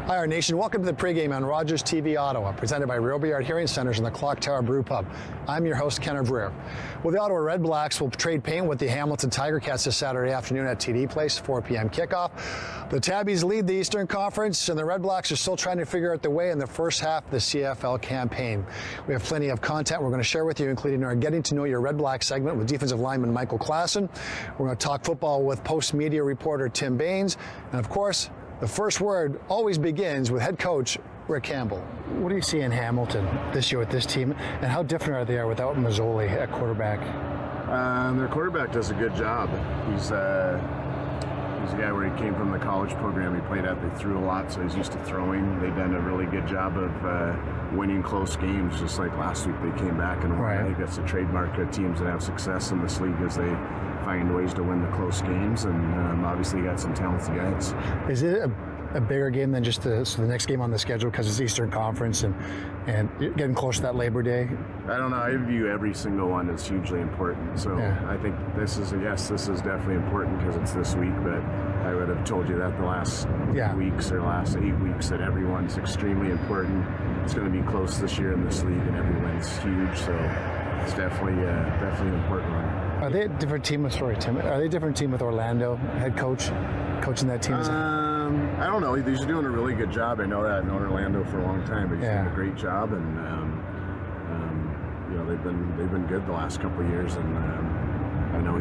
Hi, our nation. Welcome to the pregame on Rogers TV Ottawa, presented by Real Yard Hearing Centers and the Clock Tower Brew Pub. I'm your host, Ken Evraire. Well, the Ottawa RedBlacks will trade paint with the Hamilton Tiger Cats this Saturday afternoon at TD Place, 4 p.m. kickoff. The Tabbies lead the Eastern Conference, and the RedBlacks are still trying to figure out their way in the first half of the CFL campaign. We have plenty of content we're going to share with you, including our Getting to Know Your RedBlacks segment with defensive lineman Michael Klassen. We're going to talk football with post-media reporter Tim Baines, and of course, the first word always begins with head coach Rick Campbell. What do you see in Hamilton this year with this team, and how different are they without Mazzoli at quarterback? Their quarterback does a good job. He's a guy where he came from the college program he played at. They threw a lot, so he's used to throwing. They've done a really good job of winning close games, just like last week they came back and won. Right. I think that's the trademark of teams that have success in this league, is they find ways to win the close games, and obviously got some talented guys. Is it a bigger game than just the next game on the schedule because it's Eastern Conference and getting close to that Labor Day? I don't know. I view every single one as hugely important. So yeah. I think this is definitely important because it's this week, but I would have told you that the last weeks or last 8 weeks that everyone's extremely important. It's going to be close this year in this league, and everyone's huge. So it's definitely an important one. Are they a different team with Tim? Are they a different team with Orlando head coach coaching that team? I don't know. He's doing a really good job. I know that. I've known Orlando for a long time, but he's doing a great job, and they've been good the last couple of years, and I know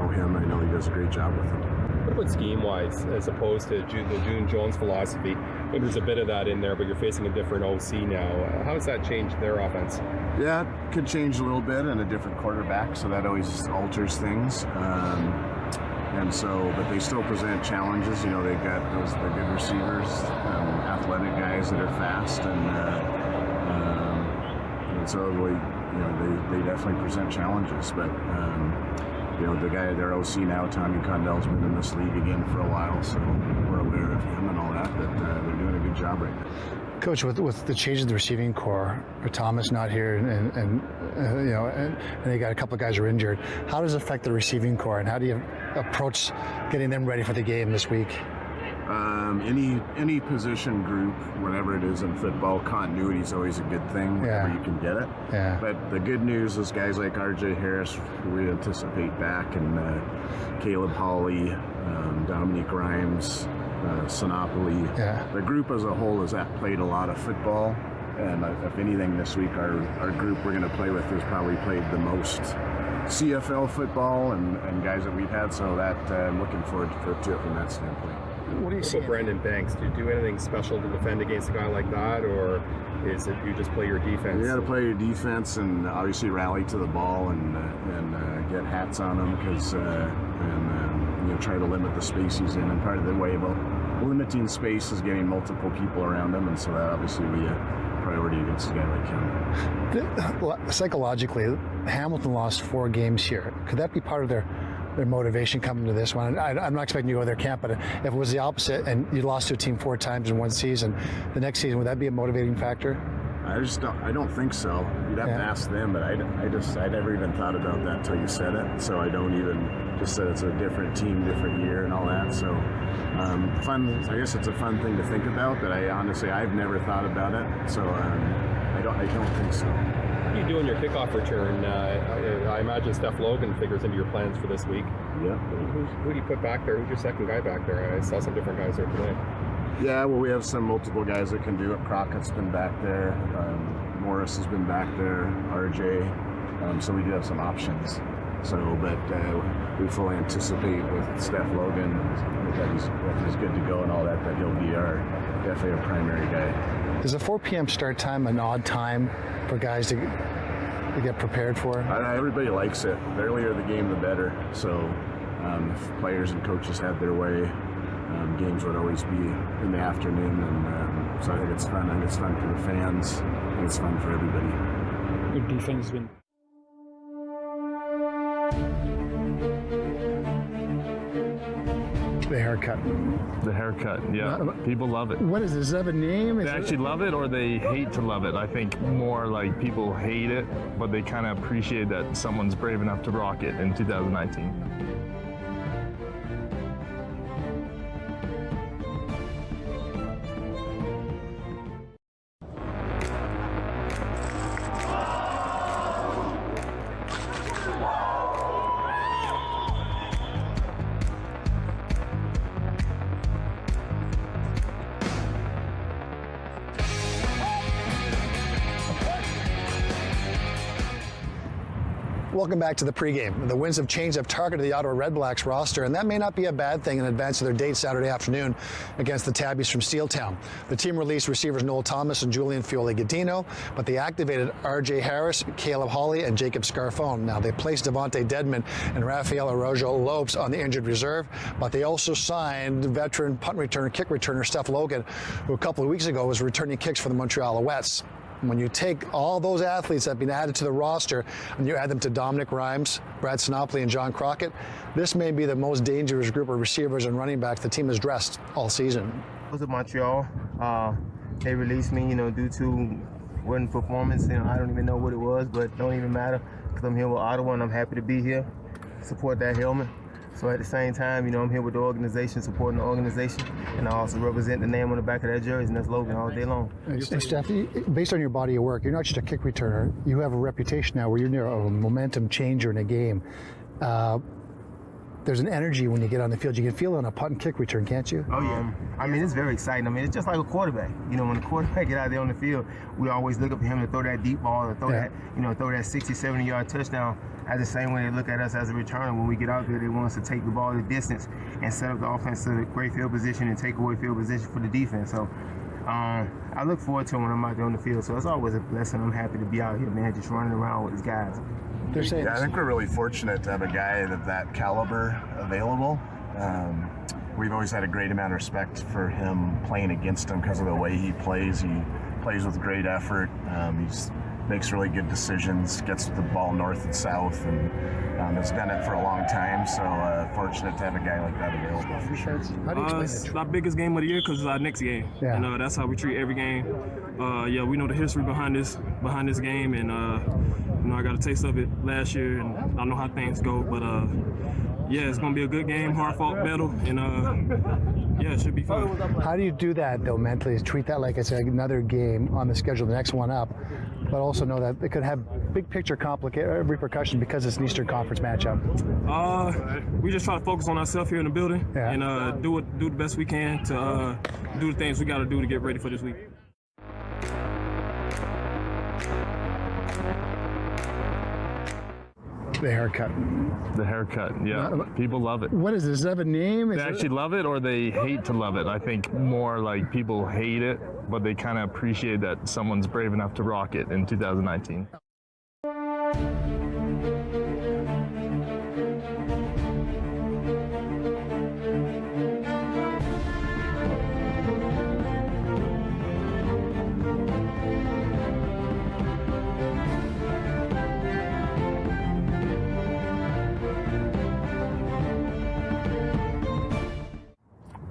him. I know he does a great job with them. What about scheme-wise, as opposed to the June Jones philosophy? Maybe there's a bit of that in there, but you're facing a different OC now. How does that change their offense? Yeah, it could change a little bit, and a different quarterback, so that always alters things. But they still present challenges. You know, they've got the good receivers, athletic guys that are fast, and so they definitely present challenges. But the guy, their OC now, Tommy Condell's been in this league again for a while, so we're aware of him and all that. But they're doing a good job right now. Coach, with the change in the receiving core, Thomas not here, and they got a couple of guys who are injured. How does it affect the receiving core, and how do you approach getting them ready for the game this week? Any position group, whatever it is in football, continuity is always a good thing whenever you can get it. Yeah. But the good news is guys like R.J. Harris, we anticipate back, and Caleb Hawley, Dominique Rhymes, Sinopoli. The group as a whole has played a lot of football, and if anything this week, our group we're going to play with has probably played the most CFL football and guys that we've had, so that I'm looking forward to it from that standpoint. What do you see? Brandon Banks, do you do anything special to defend against a guy like that, or is it you just play your defense? You got to play your defense and obviously rally to the ball and get hats on him, because try to limit the space he's in. And part of the way about limiting space is getting multiple people around him, and so that obviously will be a priority against a guy like him. Psychologically, Hamilton lost 4 games here. Could that be part of their motivation coming to this one? I'm not expecting you to go to their camp, but if it was the opposite and you lost to a team 4 times in one season, the next season, would that be a motivating factor? I don't think so. You'd have to ask them, but I never even thought about that until you said it. So I don't even, just said it's a different team, different year and all that. So fun. I guess it's a fun thing to think about, but I've never thought about it. So I don't think so. What do you do on your kickoff return? I imagine Steph Logan figures into your plans for this week. Yeah. Who do you put back there? Who's your second guy back there? I saw some different guys there today. Yeah, well, we have some multiple guys that can do it. Crockett's been back there. Morris has been back there. RJ. So we do have some options. So, but we fully anticipate with Steph Logan that he's good to go and all that he'll be definitely our primary guy. Is a 4 p.m. start time an odd time for guys to get prepared for? Everybody likes it. The earlier the game, the better. So if players and coaches had their way, games would always be in the afternoon, and so I think it's fun. I think it's fun for the fans. I think it's fun for everybody. Good defense has been. The haircut. The haircut, yeah. People love it. What is this? Does it have a name? They actually love it, or they hate to love it. I think more like people hate it, but they kind of appreciate that someone's brave enough to rock it in 2019. Welcome back to the pregame. The winds of change have targeted the Ottawa RedBlacks roster, and that may not be a bad thing in advance of their date Saturday afternoon against the Tabbies from Steeltown. The team released receivers Noel Thomas and Julian Fioli-Gadino, but they activated R.J. Harris, Caleb Hawley, and Jacob Scarfone. Now, they placed Devontae Dedman and Rafael Araujo-Lopes on the injured reserve, but they also signed veteran punt returner, kick returner Steph Logan, who a couple of weeks ago was returning kicks for the Montreal Alouettes. When you take all those athletes that have been added to the roster and you add them to Dominic Rhymes, Brad Sinopoli, and John Crockett, this may be the most dangerous group of receivers and running backs the team has dressed all season. I was at Montreal. They released me, due to one performance. I don't even know what it was, but it don't even matter because I'm here with Ottawa and I'm happy to be here, support that helmet. So at the same time, I'm here with the organization, supporting the organization, and I also represent the name on the back of that jersey, and that's Logan all day long. Hey, Steph, based on your body of work, you're not just a kick returner. You have a reputation now where you're near a momentum changer in a game. There's an energy when you get on the field. You can feel it on a punt and kick return, can't you? Oh, yeah. It's very exciting. It's just like a quarterback. When the quarterback get out there on the field, we always look up for him to throw that deep ball or throw that 60, 70-yard touchdown. That's the same way they look at us as a returner. When we get out there, they want us to take the ball the distance and set up the offense to a great field position and take away field position for the defense. So I look forward to it when I'm out there on the field. So it's always a blessing. I'm happy to be out here, man, just running around with these guys. Yeah, I think we're really fortunate to have a guy of that caliber available. We've always had a great amount of respect for him playing against him because of the way he plays. He plays with great effort. He makes really good decisions, gets the ball north and south, and has done it for a long time. So fortunate to have a guy like that available for sure. How do you explain it's it? our biggest game of the year because it's our next game, and that's how we treat every game. We know the history behind this game, and I got a taste of it last year, and I know how things go. But it's gonna be a good game, hard-fought battle, and it should be fun. How do you do that though mentally? Treat that like it's another game on the schedule, the next one up, but also know that it could have big picture repercussions because it's an Eastern Conference matchup. We just try to focus on ourselves here in the building and do the best we can to do the things we got to do to get ready for this week. The haircut. The haircut, yeah. People love it. What is this? Does it have a name? They actually love it or they hate to love it. I think more like people hate it, but they kind of appreciate that someone's brave enough to rock it in 2019.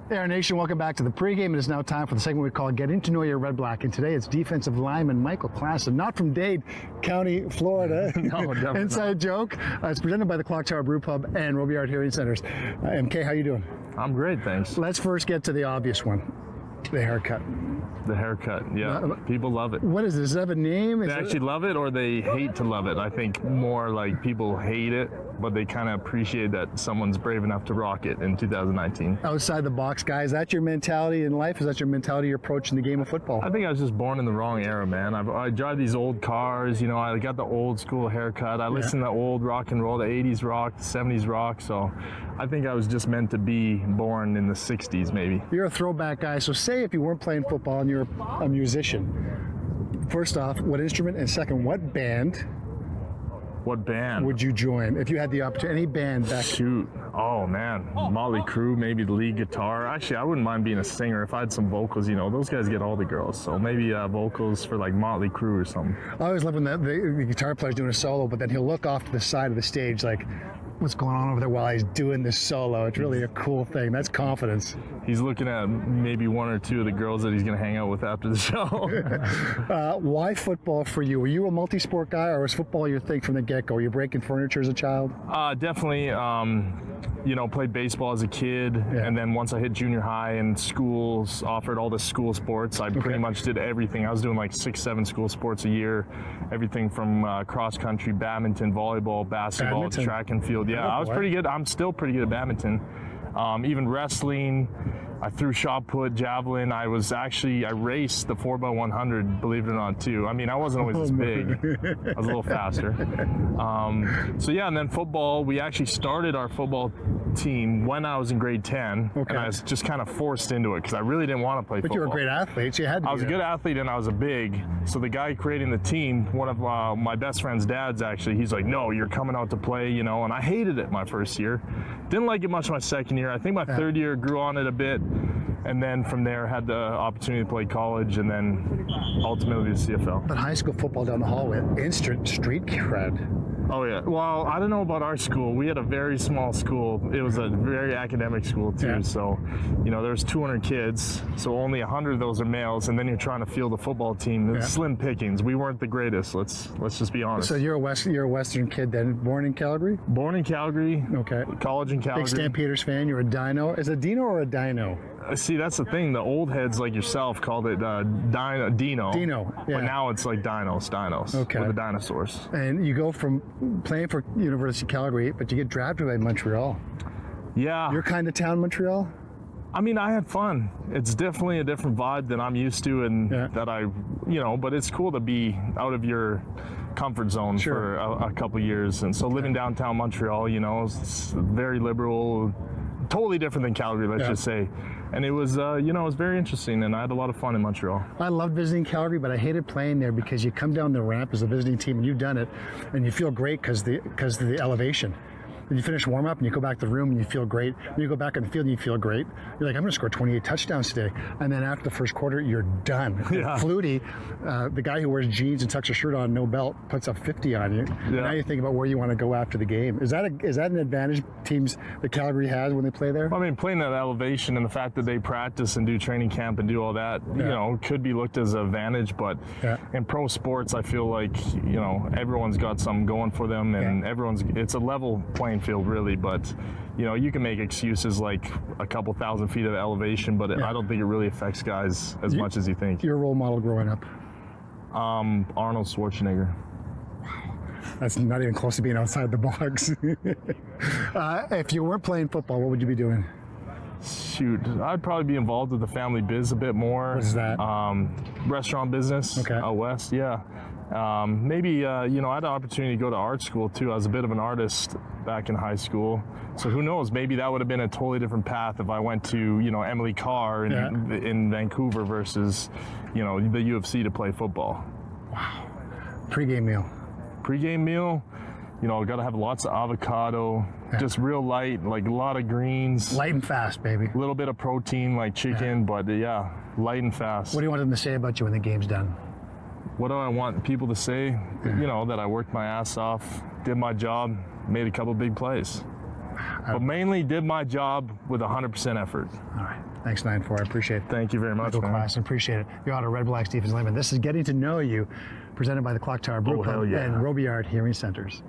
Hey, our nation, welcome back to the pregame. It is now time for the segment we call Getting to Know Your Red Black. And today it's defensive lineman Michael Klassen, not from Dade County, Florida. No, definitely Inside joke. It's presented by the Clock Tower Brew Pub and Robillard Hearing Centers. MK, how you doing? I'm great, thanks. Let's first get to the obvious one. The haircut. The haircut, yeah. People love it. What is this? Does it have a name? They actually love it or they hate to love it. I think more like people hate it, but they kind of appreciate that someone's brave enough to rock it in 2019. Outside the box, guy. Is that your mentality in life? Is that your mentality you're approaching the game of football? I think I was just born in the wrong era, man. I drive these old cars, I got the old school haircut. I listen to old rock and roll, the 80s rock, the 70s rock. So I think I was just meant to be born in the 60s, maybe. You're a throwback guy. So say if you weren't playing football and you're a musician, first off, what instrument? And second, what band? What band would you join if you had the opportunity? Any band back? Shoot. Oh, man. Motley Crue, maybe the lead guitar. Actually, I wouldn't mind being a singer if I had some vocals. Those guys get all the girls. So maybe vocals for like Motley Crue or something. I always love when the guitar player's doing a solo, but then he'll look off to the side of the stage like, what's going on over there while he's doing this solo? It's really a cool thing. That's confidence. He's looking at maybe one or two of the girls that he's going to hang out with after the show. Why football for you? Were you a multi-sport guy, or was football your thing from the get-go? Were you breaking furniture as a child? Definitely. Played baseball as a kid, and then once I hit junior high and schools offered all the school sports, I pretty much did everything. I was doing like 6-7 school sports a year, everything from cross country, badminton, volleyball, basketball, track and field. Yeah, I was pretty good. I'm still pretty good at badminton. Even wrestling, I threw shot put, javelin. I raced the 4x100, believe it or not, too. I mean, I wasn't always this big. I was a little faster. So yeah, and then football, we actually started our football team when I was in grade 10, and I was just kind of forced into it because I really didn't want to play football. But you were a great athlete, so you had to. I was a good athlete and I was a big. So the guy creating the team, one of my best friend's dads, actually, he's like, no, you're coming out to play, you know, and I hated it my first year. Didn't like it much my second year. I think my third year grew on it a bit. And then from there, had the opportunity to play college, and then ultimately the CFL. But high school football down the hallway, instant street cred. Oh yeah. Well, I don't know about our school. We had a very small school. It was a very academic school too. Yeah. So, you know, there's 200 kids. So only 100 of those are males, and then you're trying to field a football team. It's slim pickings. We weren't the greatest. Let's just be honest. So you're a Western kid then, born in Calgary? Born in Calgary. Okay. College in Calgary. Big Stampeders fan. You're a dino. Is it Dino or a Dino? See, that's the thing. The old heads like yourself called it Dino. Dino, yeah. But now it's like dinos. Okay. With the dinosaurs. And you go from playing for University of Calgary, but you get drafted by Montreal. Yeah. Your kind of town, Montreal? I mean, I had fun. It's definitely a different vibe than I'm used to, and that but it's cool to be out of your comfort zone for a couple years. And so living downtown Montreal, you know, it's very liberal, totally different than Calgary, let's just say. And it was, it was very interesting, and I had a lot of fun in Montreal. I loved visiting Calgary, but I hated playing there because you come down the ramp as a visiting team, and you've done it, and you feel great because of the elevation. And you finish warm up and you go back to the room and you feel great. And you go back on the field and you feel great. You're like, I'm going to score 28 touchdowns today. And then after the first quarter, you're done. Yeah. Flutie, the guy who wears jeans and tucks a shirt on, no belt, puts up 50 on you. Yeah. Now you think about where you want to go after the game. Is that an advantage teams that Calgary has when they play there? I mean, playing that elevation and the fact that they practice and do training camp and do all that, could be looked as an advantage. But in pro sports, I feel like, everyone's got something going for them, and it's a level playing field really, but you can make excuses like a couple thousand feet of elevation, but I don't think it really affects guys as much as you think. Your role model growing up? Arnold Schwarzenegger. That's not even close to being outside the box. If you weren't playing football, what would you be doing? Shoot, I'd probably be involved with the family biz a bit more. What is that? Restaurant business out west, maybe, I had an opportunity to go to art school too. I was a bit of an artist back in high school. So who knows, maybe that would have been a totally different path if I went to, Emily Carr in Vancouver versus, the UFC to play football. Wow. Pre-game meal? Pre-game meal, got to have lots of avocado, just real light, like a lot of greens. Light and fast, baby. A little bit of protein like chicken, but light and fast. What do you want them to say about you when the game's done? What do I want people to say? That I worked my ass off, did my job, made a couple big plays. But mainly did my job with 100% effort. All right. Thanks, 9-4. I appreciate it. Thank you very much, Michael Class, I appreciate it. The Ottawa RedBlacks defensive lineman. This is Getting to Know You, presented by the Clock Tower Brew Pub and Robillard Hearing Centers.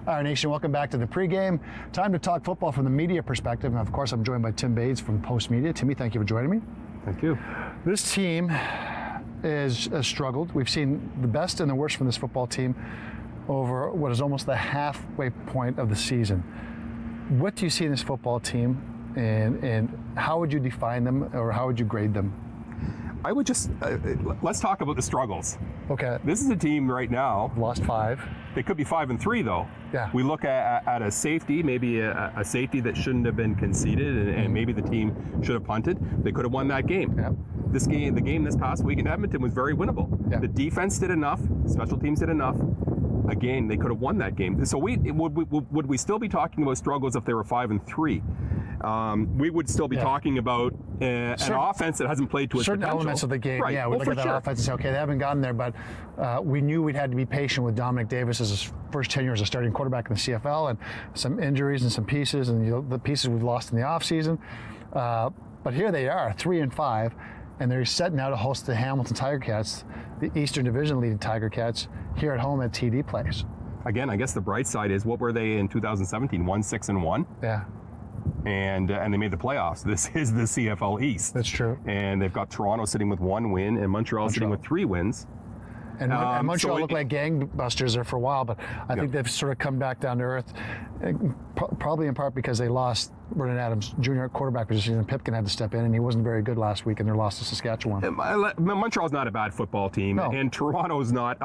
All right, Nation, welcome back to the pregame. Time to talk football from the media perspective. And of course, I'm joined by Tim Bades from Post Media. Timmy, thank you for joining me. Thank you. This team has struggled. We've seen the best and the worst from this football team over what is almost the halfway point of the season. What do you see in this football team, and how would you define them, or how would you grade them? I would just let's talk about the struggles. Okay. This is a team right now. Lost 5. They could be 5-3 though. Yeah. We look at a safety, maybe a safety that shouldn't have been conceded, and maybe the team should have punted. They could have won that game. Yeah. The game this past week in Edmonton was very winnable. Yeah. The defense did enough. Special teams did enough. Again, they could have won that game. So would we still be talking about struggles if they were 5-3? We would still be talking about an offense that hasn't played to its certain potential. elements of the game. Right. Yeah, we look at that sure. offense and say, okay, they haven't gotten there, but we knew we'd had to be patient with Dominic Davis as his first tenure as a starting quarterback in the CFL, and some injuries and some pieces, and the pieces we've lost in the offseason. But here they are, 3-5, and they're set now to host the Hamilton Tiger Cats, the Eastern Division leading Tiger Cats, here at home at TD Place. Again, I guess the bright side is, what were they in 2017? 1-6-1. Yeah. And they made the playoffs. This is the CFL East. That's true. And they've got Toronto sitting with 1 win and Montreal sitting with 3 wins. And Montreal looked like gangbusters there for a while, but I think they've sort of come back down to earth, probably in part because they lost Vernon Adams Jr. at quarterback position, and Pipkin had to step in, and he wasn't very good last week in their loss to Saskatchewan. Montreal's not a bad football team, and Toronto's not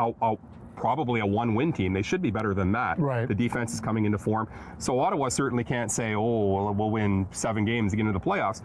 probably a 1-win team. They should be better than that. Right. The defense is coming into form. So Ottawa certainly can't say, oh, we'll win 7 games to get into the playoffs.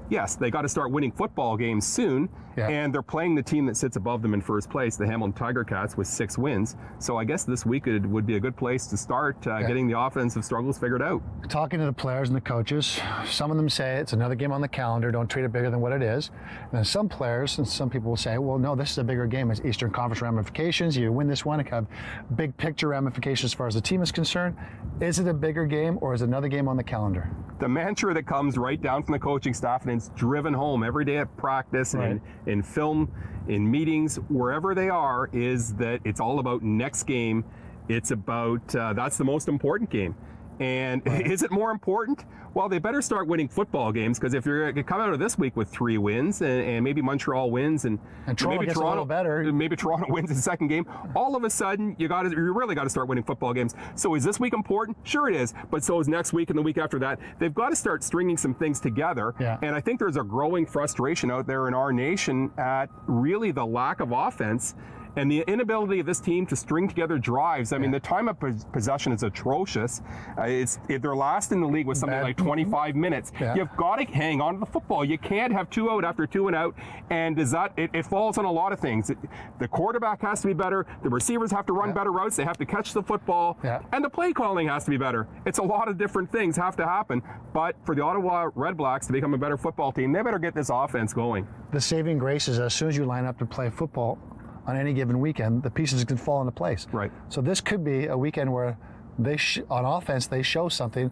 Yes, they got to start winning football games soon, and they're playing the team that sits above them in first place, the Hamilton Tiger Cats, with 6 wins. So I guess this week would be a good place to start getting the offensive struggles figured out. Talking to the players and the coaches, some of them say it's another game on the calendar, don't treat it bigger than what it is. And then some players and some people will say, well, no, this is a bigger game. It's Eastern Conference ramifications. You win this one, it can have big picture ramifications as far as the team is concerned. Is it a bigger game, or is it another game on the calendar? The mantra that comes right down from the coaching staff, and it's driven home every day at practice and in film, in meetings, wherever they are, is that it's all about next game. It's about, that's the most important game. And is it more important? Well, they better start winning football games, because if you're come out of this week with 3 wins and maybe Montreal wins and Toronto maybe gets a little better, maybe Toronto wins the second game, all of a sudden you really got to start winning football games. So is this week important? Sure it is, but so is next week and the week after that. They've got to start stringing some things together. And I think there's a growing frustration out there in our nation at really the lack of offense and the inability of this team to string together drives. I mean, the time of possession is atrocious. They're last in the league with something like 25 minutes. You've got to hang on to the football. You can't have 2 out after 2 and out. And it falls on a lot of things. The quarterback has to be better. The receivers have to run better routes. They have to catch the football. And the play calling has to be better. It's a lot of different things have to happen. But for the Ottawa RedBlacks to become a better football team, they better get this offense going. The saving grace is, as soon as you line up to play football on any given weekend, the pieces can fall into place. Right. So this could be a weekend where on offense, they show something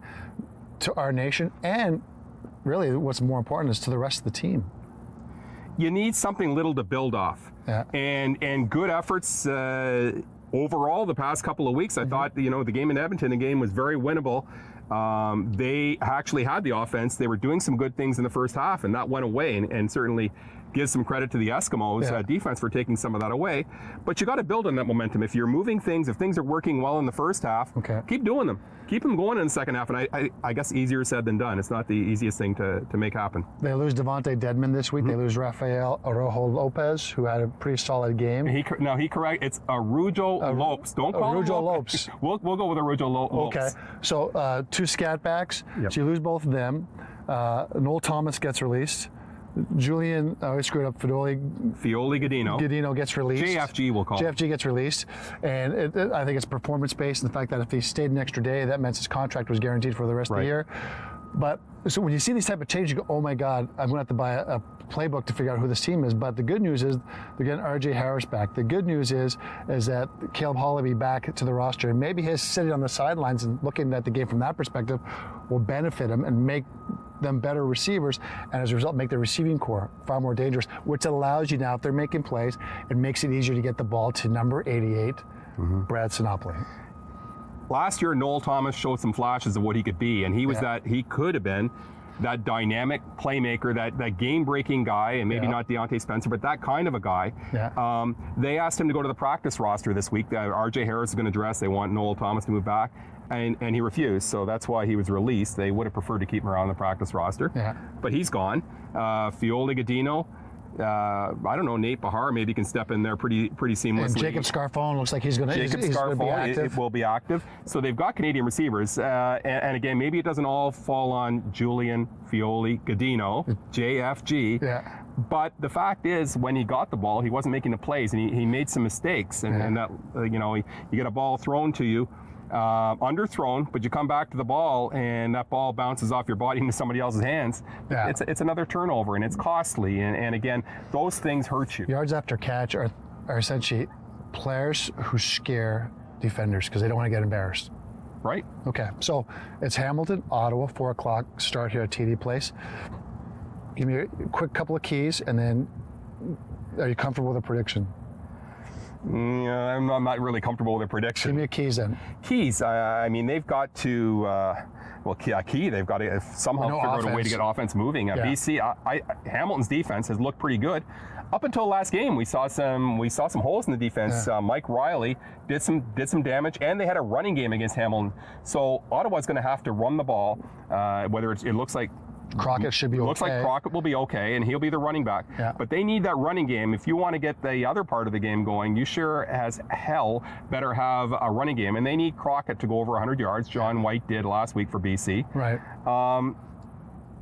to our nation, and really what's more important is to the rest of the team. You need something little to build off. And good efforts overall the past couple of weeks. I thought, the game in Edmonton, the game was very winnable. They actually had the offense. They were doing some good things in the first half, and that went away, and certainly gives some credit to the Eskimos defense for taking some of that away. But you got to build on that momentum. If you're moving things, if things are working well in the first half, keep doing them. Keep them going in the second half. And I guess easier said than done. It's not the easiest thing to make happen. They lose Devontae Dedmon this week. They lose Rafael Araujo Lopez, who had a pretty solid game. He correct. It's Araujo Lopes. Don't call him Lopes. We'll go with Araujo Lopes. Okay. So 2 scat backs. So you lose both of them. Noel Thomas gets released. Julian, I screwed up, Fioli Gadino gets released. JFG will call. JFG gets released. And I think it's performance-based, and the fact that if he stayed an extra day, that meant his contract was guaranteed for the rest of the year. But so when you see these type of changes, you go, oh my God, I'm going to have to buy a playbook to figure out who this team is. But the good news is they're getting RJ Harris back. The good news is that Caleb Hall will be back to the roster. And maybe his sitting on the sidelines and looking at the game from that perspective will benefit him and make them better receivers, and as a result make the receiving core far more dangerous, which allows you now, if they're making plays, it makes it easier to get the ball to number 88, Brad Sinopoli. Last year, Noel Thomas showed some flashes of what he could be, and he could have been that dynamic playmaker, that game-breaking guy, and maybe not Deontay Spencer, but that kind of a guy. They asked him to go to the practice roster this week. RJ Harris is going to dress. They want Noel Thomas to move back. And he refused, so that's why he was released. They would have preferred to keep him around the practice roster, but he's gone. Fioli Gadino, I don't know, Nate Bahar maybe can step in there pretty seamlessly. And Jacob Scarfone looks like he's going to be active. It will be active. So they've got Canadian receivers. And again, maybe it doesn't all fall on Julian Fioli-Gadino, JFG. Yeah. But the fact is, when he got the ball, he wasn't making the plays, and he made some mistakes. And that, you get a ball thrown to you, underthrown, but you come back to the ball, and that ball bounces off your body into somebody else's hands. Yeah. It's another turnover, and it's costly. And again, those things hurt you. Yards after catch are essentially players who scare defenders because they don't want to get embarrassed. Right. Okay, so it's Hamilton, Ottawa, 4 o'clock start here at TD Place. Give me a quick couple of keys, and then are you comfortable with a prediction? Yeah, I'm not really comfortable with a prediction. Give me a keys then. Keys, I mean, they've got to, they've got to somehow figure out a way to get offense moving. BC, Hamilton's defense has looked pretty good. Up until last game, we saw some holes in the defense. Yeah. Mike Riley did some damage, and they had a running game against Hamilton. So Ottawa's going to have to run the ball, whether it looks like Crockett should be okay. Looks like Crockett will be okay, and he'll be the running back. Yeah. But they need that running game. If you want to get the other part of the game going, you sure as hell better have a running game. And they need Crockett to go over 100 yards. John White did last week for BC. Right.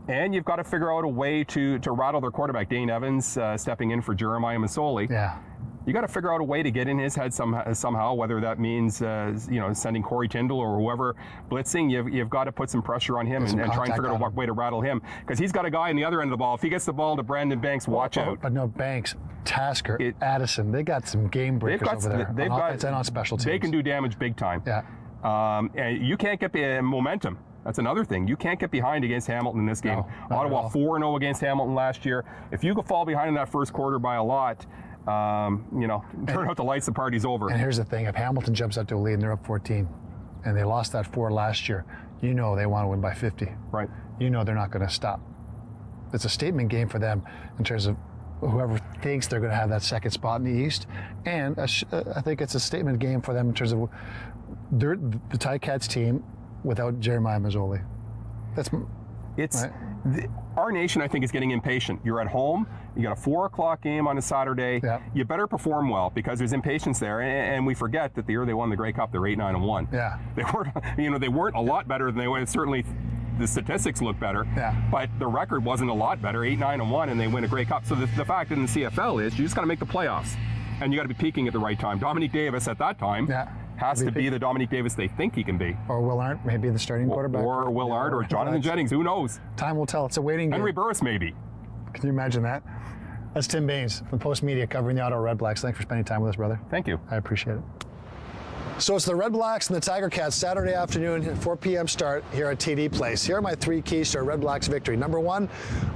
And you've got to figure out a way to rattle their quarterback, Dane Evans, stepping in for Jeremiah Masoli. Yeah. You got to figure out a way to get in his head somehow, whether that means sending Corey Tyndall or whoever blitzing. You've got to put some pressure on him and try and figure out a way to rattle him, because he's got a guy on the other end of the ball. If he gets the ball to Brandon Banks, watch out. But no, Banks, Tasker, Addison, they got some game breakers over there on offense and on special teams. They can do damage big time. Yeah. And you can't get momentum. That's another thing. You can't get behind against Hamilton in this game. No, Ottawa 4-0 against Hamilton last year. If you could fall behind in that first quarter by a lot, turn out the lights, the party's over. And here's the thing, if Hamilton jumps out to a lead and they're up 14, and they lost that 4 last year, they want to win by 50. Right. They're not going to stop. It's a statement game for them in terms of whoever thinks they're going to have that second spot in the East, and I think it's a statement game for them in terms of the Ticats team without Jeremiah Masoli. Our nation, I think, is getting impatient. You're at home. You got a 4 o'clock game on a Saturday. Yeah. You better perform well, because there's impatience there. And we forget that the year they won the Grey Cup, they're 8-9-1. Yeah. They weren't a lot better than they were. Certainly, the statistics look better. Yeah. But the record wasn't a lot better. 8-9-1, and they win a Grey Cup. So the fact in the CFL is you just got to make the playoffs, and you got to be peaking at the right time. Dominique Davis at that time. Yeah. Has to be the Dominique Davis they think he can be. Or Will Arndt, maybe the starting quarterback. Or Will Arndt, or Jonathan Jennings, who knows? Time will tell. It's a waiting game. Henry Burris, maybe. Can you imagine that? That's Tim Baines from Post Media covering the Ottawa RedBlacks. Thanks for spending time with us, brother. Thank you. I appreciate it. So it's the RedBlacks and the Tiger Cats Saturday afternoon, 4 p.m. start here at TD Place. Here are my 3 keys to a RedBlacks victory. Number 1,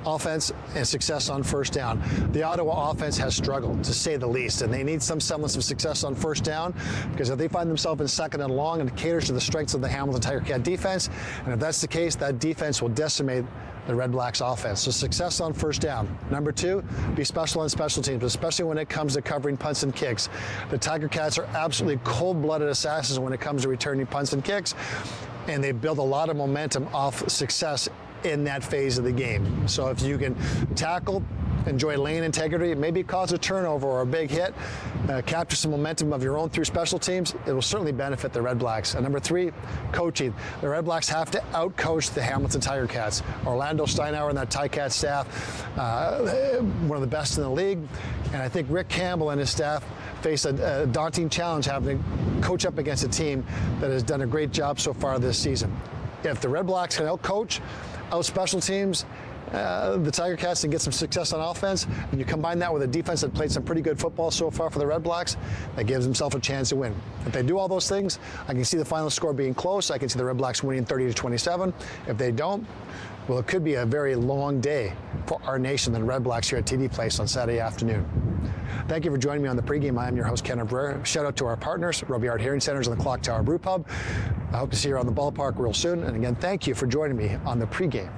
offense and success on first down. The Ottawa offense has struggled, to say the least, and they need some semblance of success on first down, because if they find themselves in second and long, and it caters to the strengths of the Hamilton Tiger Cat defense, and if that's the case, that defense will decimate the RedBlacks offense. So success on first down. Number 2, be special on special teams, especially when it comes to covering punts and kicks. The Tiger Cats are absolutely cold-blooded assassins when it comes to returning punts and kicks, and they build a lot of momentum off success in that phase of the game. So if you can tackle, enjoy lane integrity, maybe cause a turnover or a big hit, capture some momentum of your own through special teams, it will certainly benefit the RedBlacks. And number 3, coaching. The RedBlacks have to out-coach the Hamilton Tiger Cats. Orlando Steinauer and that Ticat staff, one of the best in the league. And I think Rick Campbell and his staff face a daunting challenge having to coach up against a team that has done a great job so far this season. If the RedBlacks can out-coach, out-special teams, the Tiger Cats, and get some success on offense, and you combine that with a defense that played some pretty good football so far for the RedBlacks, that gives themselves a chance to win. If they do all those things, I can see the final score being close. I can see the RedBlacks winning 30-27. If they don't, well, it could be a very long day for our nation and the RedBlacks here at TD Place on Saturday afternoon. Thank you for joining me on the pregame. I am your host, Ken Evraire. Shout out to our partners, Robillard Hearing Centers and the Clock Tower Brew Pub. I hope to see you around the ballpark real soon. And again, thank you for joining me on the pregame.